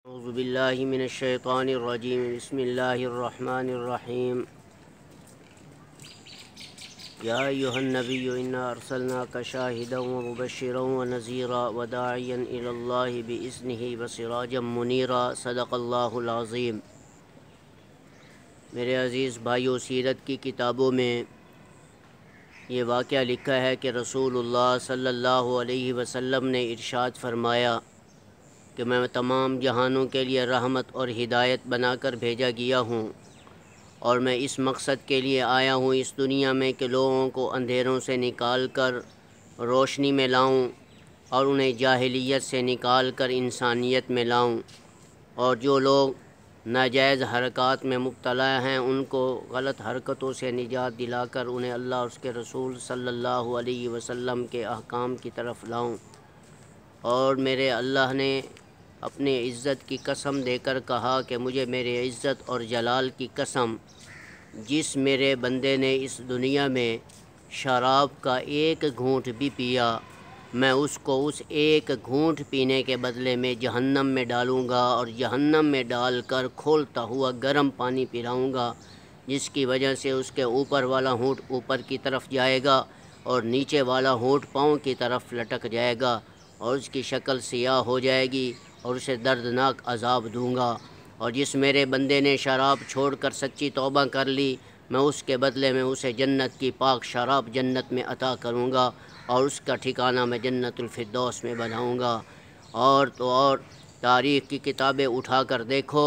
اعوذ باللہ من الشیطان الرجیم بسم اللہ الرحمن الرحیم یا ایہا النبی انا ارسلناک شاہدا ومبشرا ونذیرا وداعیا الی اللہ باذنہ وسراجا منیرا صدق اللہ العظیم۔ میرے عزیز بھائیو، سیرت کی کتابوں میں یہ واقعہ لکھا ہے کہ رسول اللہ صلی اللہ علیہ وسلم نے ارشاد فرمایا کہ میں تمام جہانوں کے لیے رحمت اور ہدایت بنا کر بھیجا گیا ہوں، اور میں اس مقصد کے لیے آیا ہوں اس دنیا میں کہ لوگوں کو اندھیروں سے نکال کر روشنی میں لاؤں اور انہیں جاہلیت سے نکال کر انسانیت میں لاؤں، اور جو لوگ ناجائز حرکات میں مبتلا ہیں ان کو غلط حرکتوں سے نجات دلا کر انہیں اللہ اور اس کے رسول صلی اللہ علیہ وسلم کے احکام کی طرف لاؤں۔ اور میرے اللہ نے اپنے عزت کی قسم دے کر کہا کہ مجھے میرے عزت اور جلال کی قسم، جس میرے بندے نے اس دنیا میں شراب کا ایک گھونٹ بھی پیا، میں اس کو اس ایک گھونٹ پینے کے بدلے میں جہنم میں ڈالوں گا، اور جہنم میں ڈال کر کھولتا ہوا گرم پانی پلاؤں گا، جس کی وجہ سے اس کے اوپر والا ہونٹ اوپر کی طرف جائے گا اور نیچے والا ہونٹ پاؤں کی طرف لٹک جائے گا، اور اس کی شکل سیاہ ہو جائے گی، اور اسے دردناک عذاب دوں گا۔ اور جس میرے بندے نے شراب چھوڑ کر سچی توبہ کر لی، میں اس کے بدلے میں اسے جنت کی پاک شراب جنت میں عطا کروں گا، اور اس کا ٹھکانہ میں جنت الفردوس میں بناؤں گا۔ اور تاریخ کی کتابیں اٹھا کر دیکھو،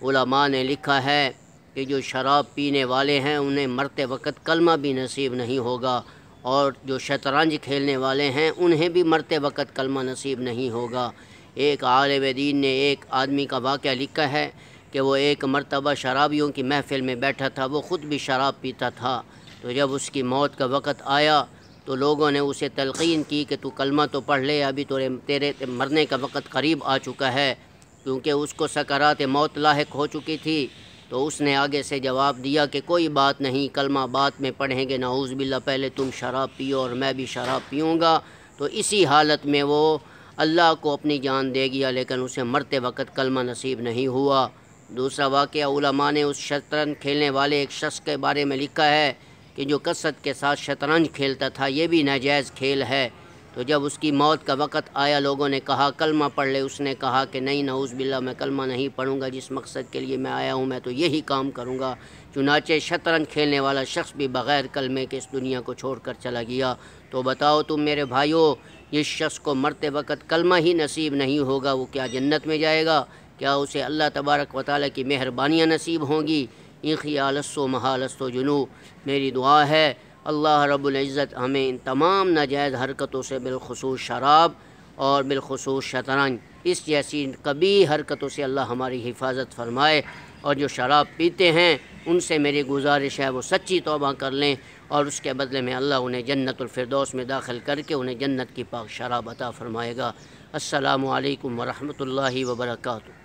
علماء نے لکھا ہے کہ جو شراب پینے والے ہیں انہیں مرتے وقت کلمہ بھی نصیب نہیں ہوگا، اور جو شطرنج کھیلنے والے ہیں انہیں بھی مرتے وقت کلمہ نصیب نہیں ہوگا۔ ایک عالم دین نے ایک آدمی کا واقعہ لکھا ہے کہ وہ ایک مرتبہ شرابیوں کی محفل میں بیٹھا تھا، وہ خود بھی شراب پیتا تھا، تو جب اس کی موت کا وقت آیا تو لوگوں نے اسے تلقین کی کہ تو کلمہ تو پڑھ لے، ابھی تیرے مرنے کا وقت قریب آ چکا ہے، کیونکہ اس کو سکرات موت لاحق ہو چکی تھی۔ تو اس نے آگے سے جواب دیا کہ کوئی بات نہیں، کلمہ بعد میں پڑھیں گے، نعوذ باللہ، پہلے تم شراب پیو اور میں بھی شراب پیوں گا۔ تو اسی حالت میں وہ اللہ کو اپنی جان دے گیا، لیکن اسے مرتے وقت کلمہ نصیب نہیں ہوا۔ دوسرا واقعہ علماء نے اس شطرنج کھیلنے والے ایک شخص کے بارے میں لکھا ہے کہ جو کثرت کے ساتھ شطرنج کھیلتا تھا، یہ بھی ناجائز کھیل ہے۔ تو جب اس کی موت کا وقت آیا، لوگوں نے کہا کلمہ پڑھ لے، اس نے کہا کہ نہیں، نعوذ باللہ، میں کلمہ نہیں پڑھوں گا، جس مقصد کے لیے میں آیا ہوں میں تو یہی کام کروں گا۔ چنانچہ شطرنج کھیلنے والا شخص بھی بغیر کلمے کے اس دنیا کو چھوڑ کر چلا گیا۔ تو بتاؤ تم میرے بھائیو، جس شخص کو مرتے وقت کلمہ ہی نصیب نہیں ہوگا وہ کیا جنت میں جائے گا؟ کیا اسے اللہ تبارک و تعالیٰ کی مہربانیاں نصیب ہوں گی؟ ان خیالست و محالست و جنوب، میری دعا ہے اللہ رب العزت ہمیں ان تمام ناجائز حرکتوں سے، بالخصوص شراب اور بالخصوص شطرنج، اس جیسی قبیح حرکتوں سے اللہ ہماری حفاظت فرمائے۔ اور جو شراب پیتے ہیں ان سے میری گزارش ہے وہ سچی توبہ کر لیں، اور اس کے بدلے میں اللہ انہیں جنت الفردوس میں داخل کر کے انہیں جنت کی پاک شراب عطا فرمائے گا۔ السلام علیکم ورحمۃ اللہ وبرکاتہ۔